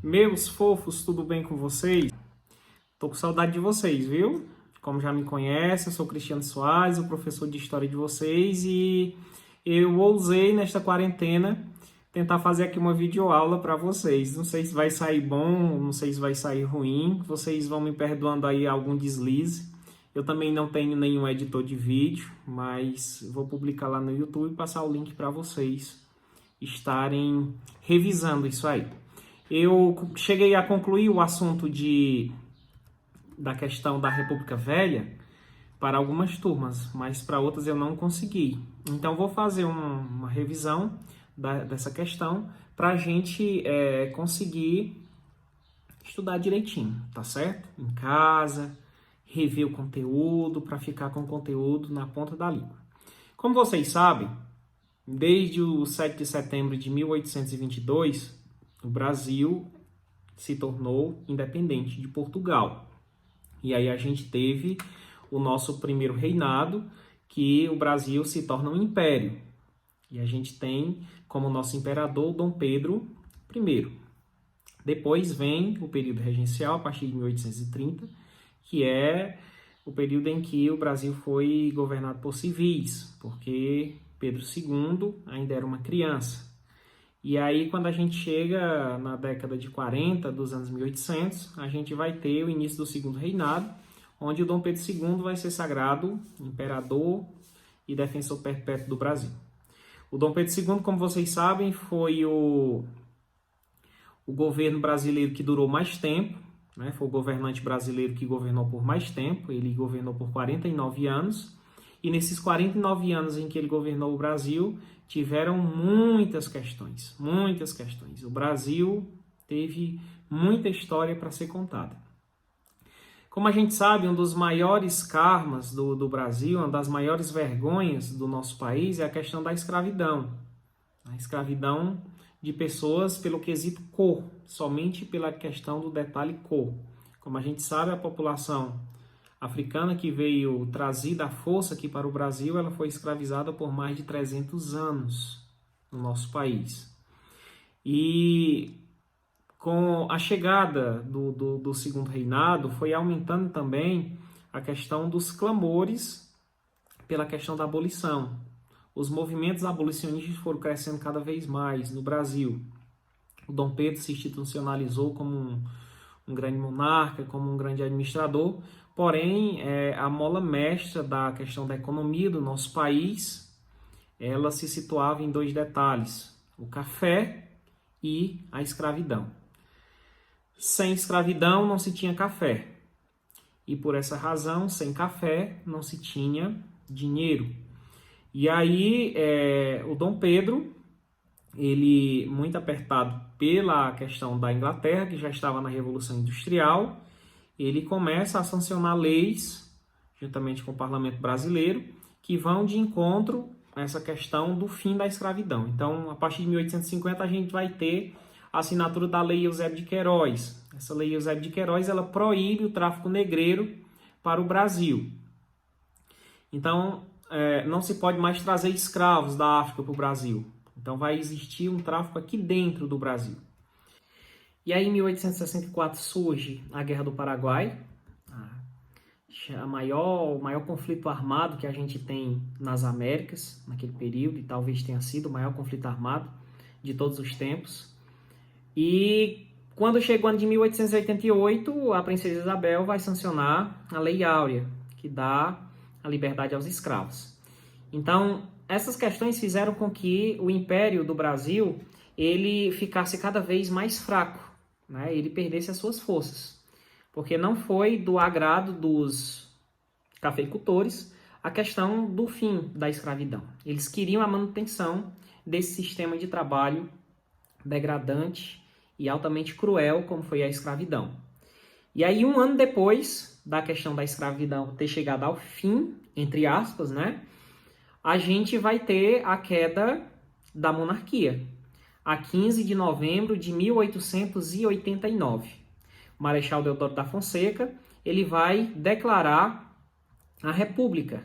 Meus fofos, tudo bem com vocês? Tô com saudade de vocês, viu? Como já me conhece, eu sou Cristiano Soares, o professor de História de vocês, e eu ousei nesta quarentena tentar fazer aqui uma videoaula para vocês. Não sei se vai sair bom, não sei se vai sair ruim, vocês vão me perdoando aí algum deslize. Eu também não tenho nenhum editor de vídeo, mas vou publicar lá no YouTube e passar o link para vocês estarem revisando isso aí. Eu cheguei a concluir o assunto da questão da República Velha para algumas turmas, mas para outras eu não consegui. Então vou fazer uma revisão dessa questão para a gente conseguir estudar direitinho, tá certo? Em casa, rever o conteúdo para ficar com o conteúdo na ponta da língua. Como vocês sabem, desde o 7 de setembro de 1822, o Brasil se tornou independente de Portugal. E aí a gente teve o nosso primeiro reinado, que o Brasil se torna um império. E a gente tem como nosso imperador Dom Pedro I. Depois vem o período regencial, a partir de 1830, que é o período em que o Brasil foi governado por civis, porque Pedro II ainda era uma criança. E aí, quando a gente chega na década de 40, dos anos 1800, a gente vai ter o início do segundo reinado, onde o Dom Pedro II vai ser sagrado imperador e defensor perpétuo do Brasil. O Dom Pedro II, como vocês sabem, foi o governo brasileiro que durou mais tempo, né? Foi o governante brasileiro que governou por mais tempo, ele governou por 49 anos, e nesses 49 anos em que ele governou o Brasil, tiveram muitas questões, muitas questões. O Brasil teve muita história para ser contada. Como a gente sabe, um dos maiores karmas do Brasil, uma das maiores vergonhas do nosso país é a questão da escravidão. A escravidão de pessoas pelo quesito cor, somente pela questão do detalhe cor. Como a gente sabe, a população africana que veio trazida à força aqui para o Brasil, ela foi escravizada por mais de 300 anos no nosso país. E com a chegada do segundo reinado, foi aumentando também a questão dos clamores pela questão da abolição. Os movimentos abolicionistas foram crescendo cada vez mais no Brasil. O Dom Pedro se institucionalizou como um grande monarca, como um grande administrador, porém, a mola mestra da questão da economia do nosso país, ela se situava em dois detalhes: o café e a escravidão. Sem escravidão não se tinha café. E por essa razão, sem café não se tinha dinheiro. E aí, o Dom Pedro, ele, muito apertado pela questão da Inglaterra, que já estava na Revolução Industrial, ele começa a sancionar leis, juntamente com o Parlamento Brasileiro, que vão de encontro a essa questão do fim da escravidão. Então, a partir de 1850, a gente vai ter a assinatura da Lei Eusébio de Queiroz. Essa Lei Eusébio de Queiroz, ela proíbe o tráfico negreiro para o Brasil. Então, não se pode mais trazer escravos da África para o Brasil. Então, vai existir um tráfico aqui dentro do Brasil. E aí, em 1864, surge a Guerra do Paraguai, o maior conflito armado que a gente tem nas Américas, naquele período, e talvez tenha sido o maior conflito armado de todos os tempos. E quando chega o ano de 1888, a princesa Isabel vai sancionar a Lei Áurea, que dá a liberdade aos escravos. Então, essas questões fizeram com que o Império do Brasil ele ficasse cada vez mais fraco, né? Ele perdesse as suas forças, porque não foi do agrado dos cafeicultores a questão do fim da escravidão. Eles queriam a manutenção desse sistema de trabalho degradante e altamente cruel, como foi a escravidão. E aí, um ano depois da questão da escravidão ter chegado ao fim, entre aspas, né, a gente vai ter a queda da monarquia, a 15 de novembro de 1889. O Marechal Deodoro da Fonseca, ele vai declarar a República.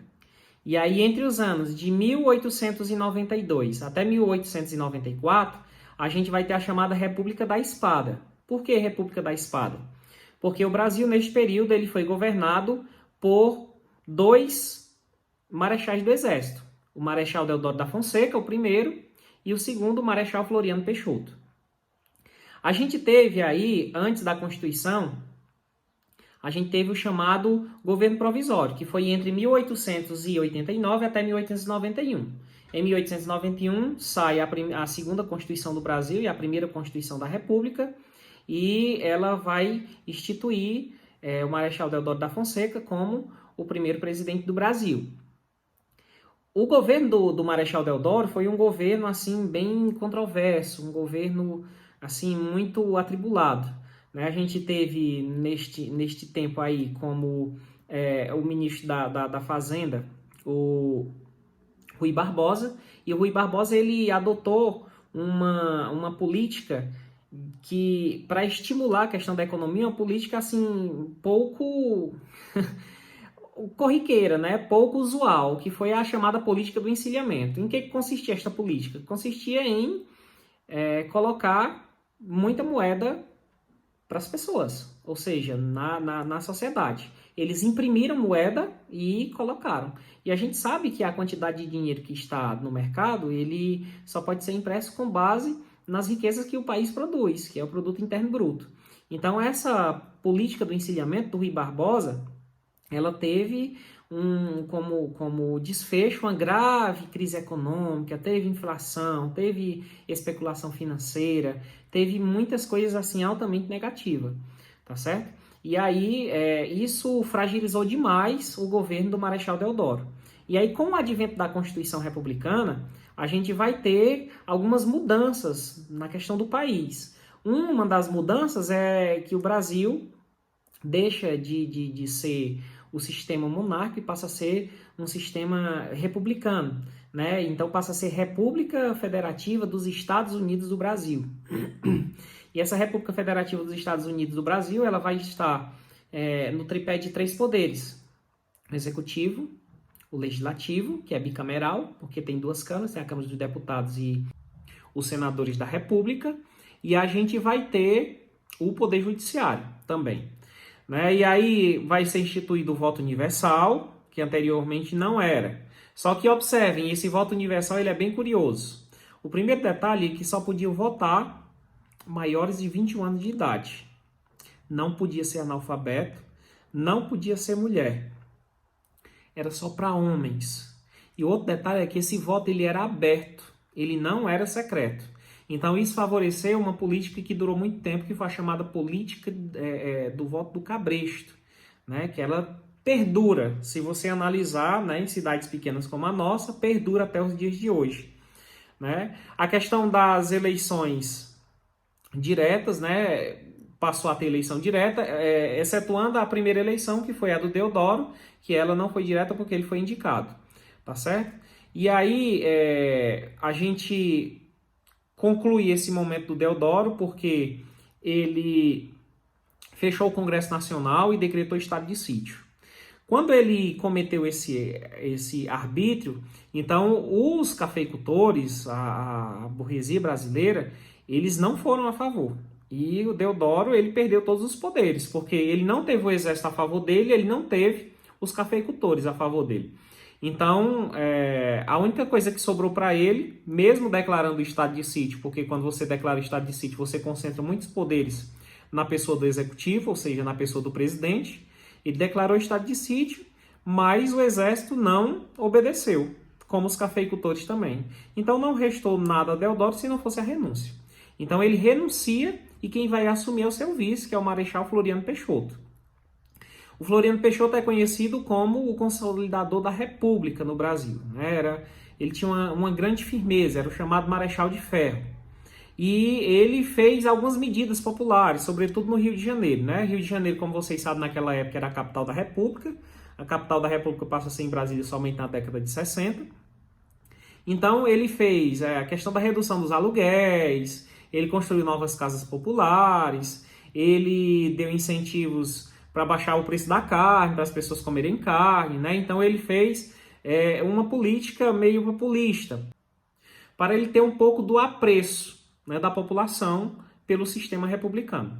E aí, entre os anos de 1892 até 1894, a gente vai ter a chamada República da Espada. Por que República da Espada? Porque o Brasil, neste período, ele foi governado por dois marechais do Exército. O Marechal Deodoro da Fonseca, o primeiro, e o segundo, o Marechal Floriano Peixoto. A gente teve aí, antes da Constituição, a gente teve o chamado governo provisório, que foi entre 1889 até 1891. Em 1891 sai a segunda Constituição do Brasil e a primeira Constituição da República, e ela vai instituir o Marechal Deodoro da Fonseca como o primeiro presidente do Brasil. O governo do Marechal Deodoro foi um governo assim bem controverso, um governo assim muito atribulado. Né? A gente teve neste tempo aí como o ministro da Fazenda, o Rui Barbosa, e o Rui Barbosa ele adotou uma política que, para estimular a questão da economia, uma política assim pouco corriqueira, né? Pouco usual, que foi a chamada política do encilhamento. Em que consistia esta política? Consistia em colocar muita moeda para as pessoas, ou seja, na sociedade. Eles imprimiram moeda e colocaram. E a gente sabe que a quantidade de dinheiro que está no mercado, ele só pode ser impresso com base nas riquezas que o país produz, que é o produto interno bruto. Então, essa política do encilhamento do Rui Barbosa, ela teve como desfecho uma grave crise econômica, teve inflação, teve especulação financeira, teve muitas coisas assim altamente negativas, tá certo? E aí isso fragilizou demais o governo do Marechal Deodoro. E aí, com o advento da Constituição Republicana, a gente vai ter algumas mudanças na questão do país. Uma das mudanças é que o Brasil deixa de ser o sistema monárquico e passa a ser um sistema republicano, né? Então passa a ser República Federativa dos Estados Unidos do Brasil. E essa República Federativa dos Estados Unidos do Brasil, ela vai estar no tripé de três poderes: o Executivo, o Legislativo, que é bicameral, porque tem duas câmaras, tem a Câmara dos Deputados e os senadores da República, e a gente vai ter o Poder Judiciário também. Né? E aí vai ser instituído o voto universal, que anteriormente não era. Só que observem, esse voto universal ele é bem curioso. O primeiro detalhe é que só podiam votar maiores de 21 anos de idade. Não podia ser analfabeto, não podia ser mulher. Era só para homens. E outro detalhe é que esse voto ele era aberto, ele não era secreto. Então isso favoreceu uma política que durou muito tempo, que foi a chamada política do voto do cabresto, né? Que ela perdura, se você analisar, né, em cidades pequenas como a nossa, perdura até os dias de hoje. Né? A questão das eleições diretas, né, passou a ter eleição direta, excetuando a primeira eleição, que foi a do Deodoro, que ela não foi direta porque ele foi indicado, tá certo? E aí a gente conclui esse momento do Deodoro porque ele fechou o Congresso Nacional e decretou estado de sítio. Quando ele cometeu esse arbítrio, então os cafeicultores, a burguesia brasileira, eles não foram a favor. E o Deodoro, ele perdeu todos os poderes, porque ele não teve o exército a favor dele, ele não teve os cafeicultores a favor dele. Então, a única coisa que sobrou para ele, mesmo declarando o estado de sítio, porque quando você declara o estado de sítio, você concentra muitos poderes na pessoa do executivo, ou seja, na pessoa do presidente. Ele declarou o estado de sítio, mas o exército não obedeceu, como os cafeicultores também. Então, não restou nada a Deodoro se não fosse a renúncia. Então, ele renuncia e quem vai assumir é o seu vice, que é o Marechal Floriano Peixoto. O Floriano Peixoto é conhecido como o consolidador da República no Brasil. Né? Ele tinha uma grande firmeza, era o chamado Marechal de Ferro. E ele fez algumas medidas populares, sobretudo no Rio de Janeiro. Né? Rio de Janeiro, como vocês sabem, naquela época era a capital da República. A capital da República passa a ser em Brasília somente na década de 60. Então ele fez a questão da redução dos aluguéis, ele construiu novas casas populares, ele deu incentivos para baixar o preço da carne, para as pessoas comerem carne, né? Então ele fez uma política meio populista, para ele ter um pouco do apreço, né, da população pelo sistema republicano.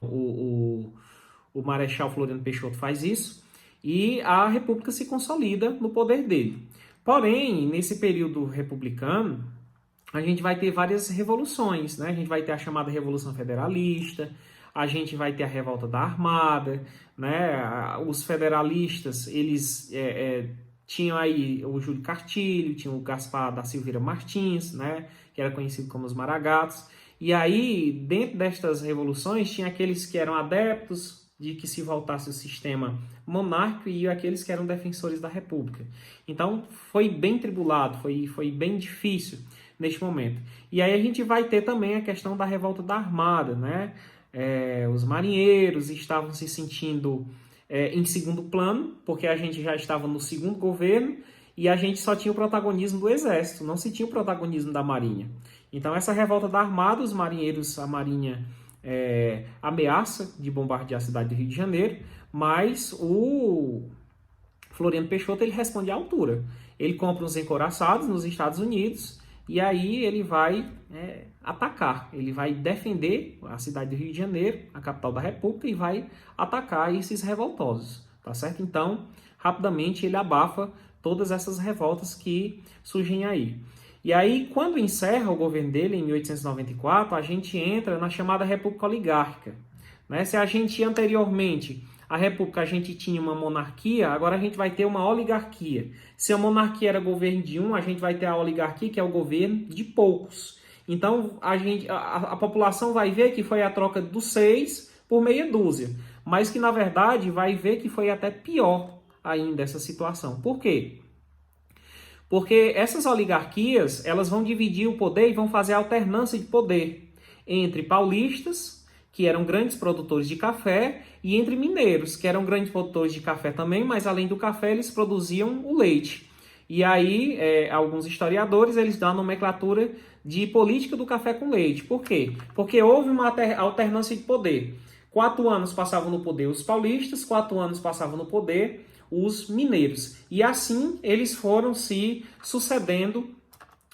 o Marechal Floriano Peixoto faz isso, e a República se consolida no poder dele. Porém, nesse período republicano, a gente vai ter várias revoluções, né? A gente vai ter a chamada Revolução Federalista, a gente vai ter a Revolta da Armada, né? Os federalistas, eles tinham aí o Júlio Cartilho, tinha o Gaspar da Silveira Martins, né? Que era conhecido como os Maragatos. E aí, dentro destas revoluções, tinha aqueles que eram adeptos de que se voltasse o sistema monárquico e aqueles que eram defensores da República. Então, foi bem tribulado, foi bem difícil neste momento. E aí a gente vai ter também a questão da revolta da Armada, né? Os marinheiros estavam se sentindo em segundo plano, porque a gente já estava no segundo governo e a gente só tinha o protagonismo do Exército, não se tinha o protagonismo da Marinha. Então essa revolta da Armada, os marinheiros, a Marinha ameaça de bombardear a cidade do Rio de Janeiro, mas o Floriano Peixoto ele responde à altura. Ele compra uns encouraçados nos Estados Unidos e aí ele vai atacar, ele vai defender a cidade do Rio de Janeiro, a capital da República, e vai atacar esses revoltosos, tá certo? Então, rapidamente ele abafa todas essas revoltas que surgem aí. E aí, quando encerra o governo dele, em 1894, a gente entra na chamada República Oligárquica, né? Se a gente anteriormente, a República, a gente tinha uma monarquia, agora a gente vai ter uma oligarquia. Se a monarquia era governo de um, a gente vai ter a oligarquia, que é o governo de poucos. Então, a população vai ver que foi a troca dos 6 por meia dúzia, mas que, na verdade, vai ver que foi até pior ainda essa situação. Por quê? Porque essas oligarquias, elas vão dividir o poder e vão fazer alternância de poder entre paulistas, que eram grandes produtores de café, e entre mineiros, que eram grandes produtores de café também, mas além do café eles produziam o leite. E aí, alguns historiadores, eles dão a nomenclatura de política do café com leite. Por quê? Porque houve uma alternância de poder. 4 anos passavam no poder os paulistas, 4 anos passavam no poder os mineiros. E assim eles foram se sucedendo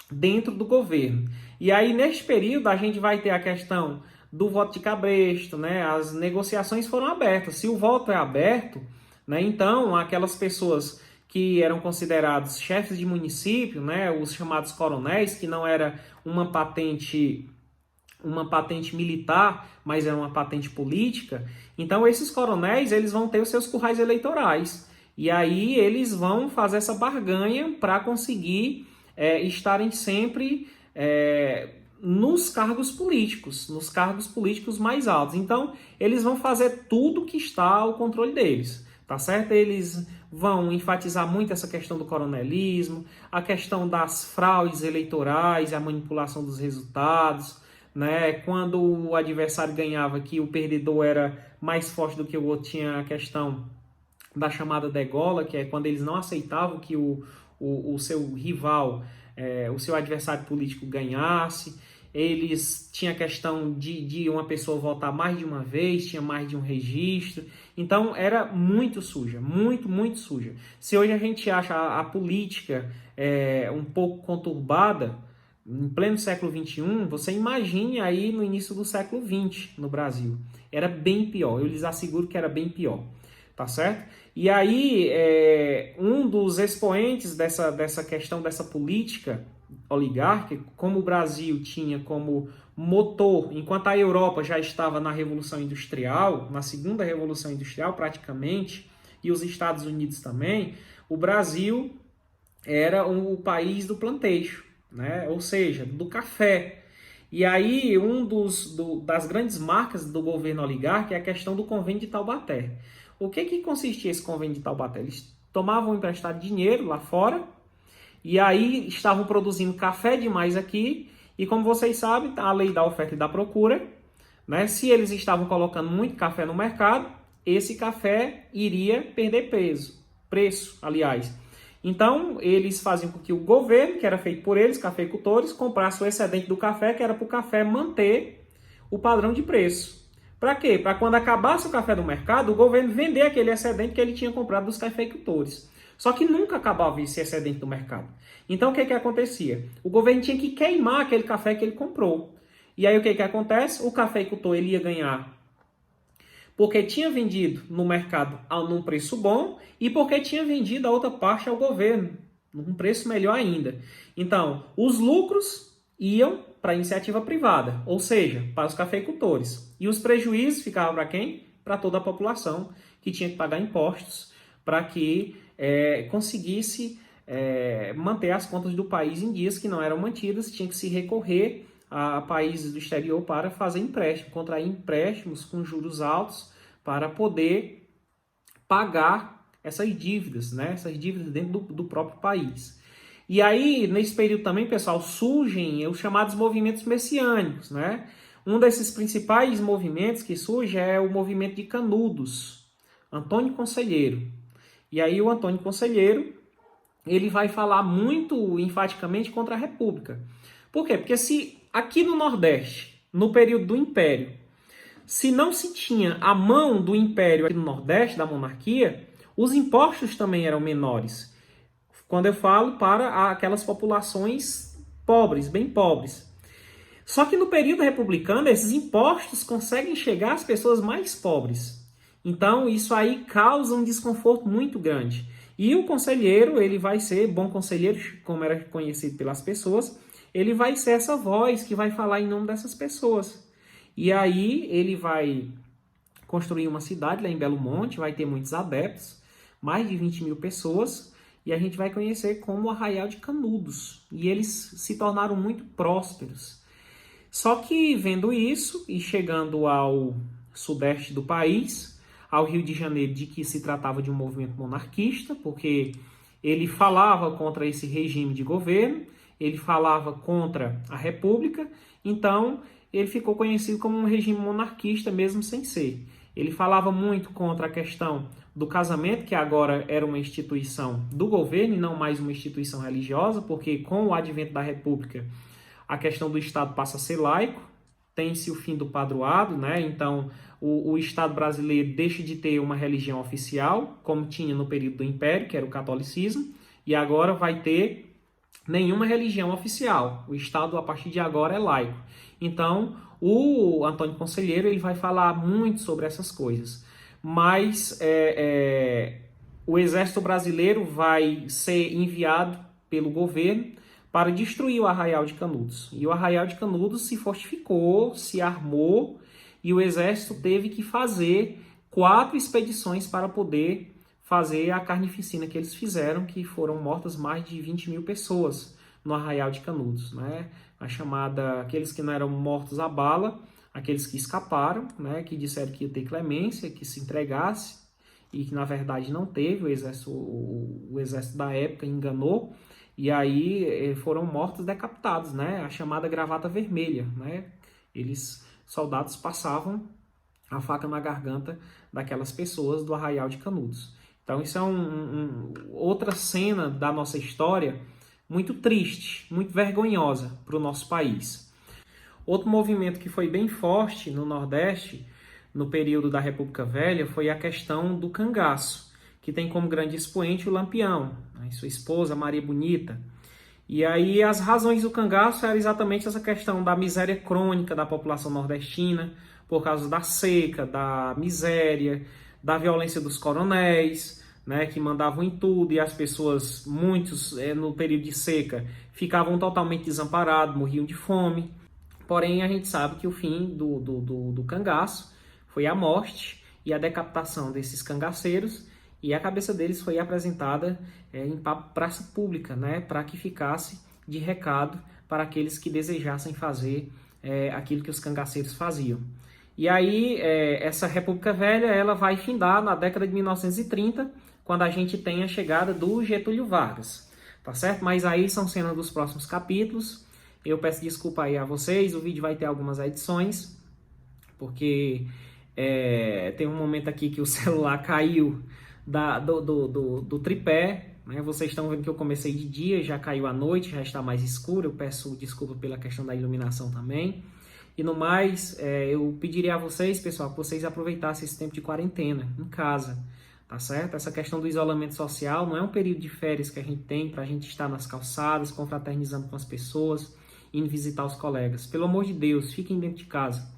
dentro do governo. E aí, neste período, a gente vai ter a questão do voto de cabresto, né? As negociações foram abertas. Se o voto é aberto, né, então aquelas pessoas que eram considerados chefes de município, né, os chamados coronéis, que não era uma patente militar, mas era uma patente política, então esses coronéis eles vão ter os seus currais eleitorais. E aí eles vão fazer essa barganha para conseguir estarem sempre nos cargos políticos mais altos. Então, eles vão fazer tudo que está ao controle deles, tá certo? Eles vão enfatizar muito essa questão do coronelismo, a questão das fraudes eleitorais, a manipulação dos resultados, né? Quando o adversário ganhava, que o perdedor era mais forte do que o outro, tinha a questão da chamada degola, que é quando eles não aceitavam que o seu rival, o seu adversário político ganhasse. Eles tinham a questão de uma pessoa votar mais de uma vez, tinha mais de um registro. Então, era muito suja, muito suja. Se hoje a gente acha a política um pouco conturbada, em pleno século XXI, você imagine aí no início do século XX no Brasil. Era bem pior, eu lhes asseguro que era bem pior, tá certo? E aí, um dos expoentes dessa questão, dessa política oligárquica, como o Brasil tinha como motor, enquanto a Europa já estava na Revolução Industrial, na segunda Revolução Industrial praticamente, e os Estados Unidos também, o Brasil era o país do plantation, né? Ou seja, do café. E aí, das grandes marcas do governo oligárquico é a questão do Convênio de Taubaté. O que consistia esse Convênio de Taubaté? Eles tomavam emprestado dinheiro lá fora, e aí estavam produzindo café demais aqui, e como vocês sabem, a lei da oferta e da procura, né? Se eles estavam colocando muito café no mercado, esse café iria perder preço, aliás. Então, eles faziam com que o governo, que era feito por eles, cafeicultores, comprasse o excedente do café, que era para o café manter o padrão de preço. Para quê? Para quando acabasse o café do mercado, o governo vender aquele excedente que ele tinha comprado dos cafeicultores. Só que nunca acabava esse excedente do mercado. Então, o que acontecia? O governo tinha que queimar aquele café que ele comprou. E aí, o que acontece? O cafeicultor ele ia ganhar porque tinha vendido no mercado num preço bom e porque tinha vendido a outra parte ao governo, num preço melhor ainda. Então, os lucros iam para a iniciativa privada, ou seja, para os cafeicultores. E os prejuízos ficavam para quem? Para toda a população, que tinha que pagar impostos para que conseguisse manter as contas do país em dias que não eram mantidas, tinha que se recorrer a países do exterior para fazer empréstimo, contrair empréstimos com juros altos para poder pagar essas dívidas, né? Essas dívidas dentro do próprio país. E aí, nesse período também, pessoal, surgem os chamados movimentos messiânicos, né? Um desses principais movimentos que surge é o movimento de Canudos, Antônio Conselheiro. E aí o Antônio Conselheiro, ele vai falar muito enfaticamente contra a República. Por quê? Porque se aqui no Nordeste, no período do Império, se não se tinha a mão do Império aqui no Nordeste, da monarquia, os impostos também eram menores. Quando eu falo para aquelas populações pobres, bem pobres. Só que no período republicano, esses impostos conseguem chegar às pessoas mais pobres. Então, isso aí causa um desconforto muito grande. E o conselheiro, ele vai ser, bom conselheiro, como era conhecido pelas pessoas, ele vai ser essa voz que vai falar em nome dessas pessoas. E aí, ele vai construir uma cidade lá em Belo Monte, vai ter muitos adeptos, mais de 20 mil pessoas, e a gente vai conhecer como o Arraial de Canudos. E eles se tornaram muito prósperos. Só que vendo isso e chegando ao sudeste do país, ao Rio de Janeiro, de que se tratava de um movimento monarquista, porque ele falava contra esse regime de governo, ele falava contra a República, então ele ficou conhecido como um regime monarquista mesmo sem ser. Ele falava muito contra a questão do casamento, que agora era uma instituição do governo e não mais uma instituição religiosa, porque com o advento da República, a questão do Estado passa a ser laico, tem-se o fim do padroado, né? Então o Estado brasileiro deixa de ter uma religião oficial, como tinha no período do Império, que era o catolicismo, e agora vai ter nenhuma religião oficial. O Estado, a partir de agora, é laico. Então, o Antônio Conselheiro ele vai falar muito sobre essas coisas. Mas o Exército Brasileiro vai ser enviado pelo governo para destruir o Arraial de Canudos. E o Arraial de Canudos se fortificou, se armou, e o Exército teve que fazer 4 expedições para poder fazer a carnificina que eles fizeram, que foram mortas mais de 20 mil pessoas no Arraial de Canudos, né? A chamada, aqueles que não eram mortos à bala, aqueles que escaparam, né? Que disseram que ia ter clemência, que se entregasse, e que na verdade não teve, o exército da época enganou, e aí foram mortos decapitados, né? A chamada gravata vermelha, né? Soldados passavam a faca na garganta daquelas pessoas do Arraial de Canudos. Então isso é outra cena da nossa história muito triste, muito vergonhosa para o nosso país. Outro movimento que foi bem forte no Nordeste, no período da República Velha, foi a questão do cangaço, que tem como grande expoente o Lampião, né, sua esposa Maria Bonita. E aí as razões do cangaço eram exatamente essa questão da miséria crônica da população nordestina, por causa da seca, da miséria, da violência dos coronéis, né, que mandavam em tudo, e as pessoas, muitos no período de seca, ficavam totalmente desamparados, morriam de fome. Porém, a gente sabe que o fim do cangaço foi a morte e a decapitação desses cangaceiros, e a cabeça deles foi apresentada em praça pública, né, para que ficasse de recado para aqueles que desejassem fazer aquilo que os cangaceiros faziam. E aí, essa República Velha ela vai findar na década de 1930, quando a gente tem a chegada do Getúlio Vargas, tá certo? Mas aí são cenas dos próximos capítulos. Eu peço desculpa aí a vocês, o vídeo vai ter algumas edições, porque tem um momento aqui que o celular caiu do tripé, né? Vocês estão vendo que eu comecei de dia, já caiu à noite, já está mais escuro. Eu peço desculpa pela questão da iluminação também. E no mais, eu pediria a vocês, pessoal, que vocês aproveitassem esse tempo de quarentena em casa, tá certo? Essa questão do isolamento social não é um período de férias que a gente tem para a gente estar nas calçadas, confraternizando com as pessoas, indo visitar os colegas. Pelo amor de Deus, fiquem dentro de casa.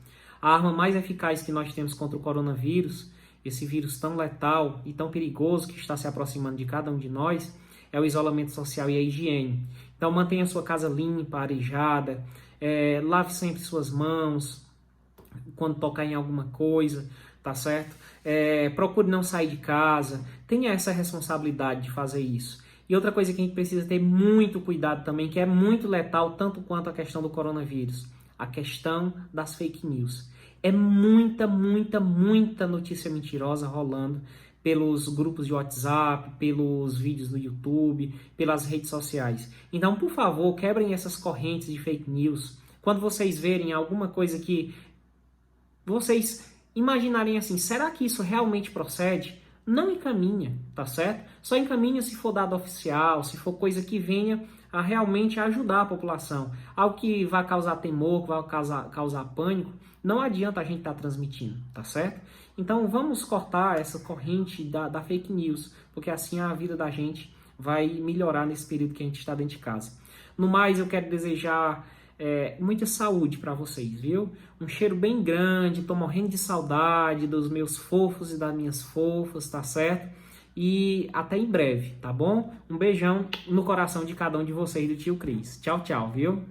A arma mais eficaz que nós temos contra o coronavírus, esse vírus tão letal e tão perigoso que está se aproximando de cada um de nós, é o isolamento social e a higiene. Então mantenha a sua casa limpa, arejada, lave sempre suas mãos quando tocar em alguma coisa, tá certo? Procure não sair de casa, tenha essa responsabilidade de fazer isso. E outra coisa que a gente precisa ter muito cuidado também, que é muito letal, tanto quanto a questão do coronavírus, a questão das fake news. É muita notícia mentirosa rolando pelos grupos de WhatsApp, pelos vídeos no YouTube, pelas redes sociais. Então, por favor, quebrem essas correntes de fake news. Quando vocês verem alguma coisa que vocês imaginarem assim, será que isso realmente procede? Não encaminha, tá certo? Só encaminha se for dado oficial, se for coisa que venha a realmente ajudar a população. Algo que vai causar temor, que vai causar pânico, não adianta a gente estar transmitindo, tá certo? Então vamos cortar essa corrente da fake news, porque assim a vida da gente vai melhorar nesse período que a gente está dentro de casa. No mais, eu quero desejar muita saúde para vocês, viu? Um cheiro bem grande, tô morrendo de saudade dos meus fofos e das minhas fofas, tá certo? E até em breve, tá bom? Um beijão no coração de cada um de vocês do Tio Cris. Tchau, tchau, viu?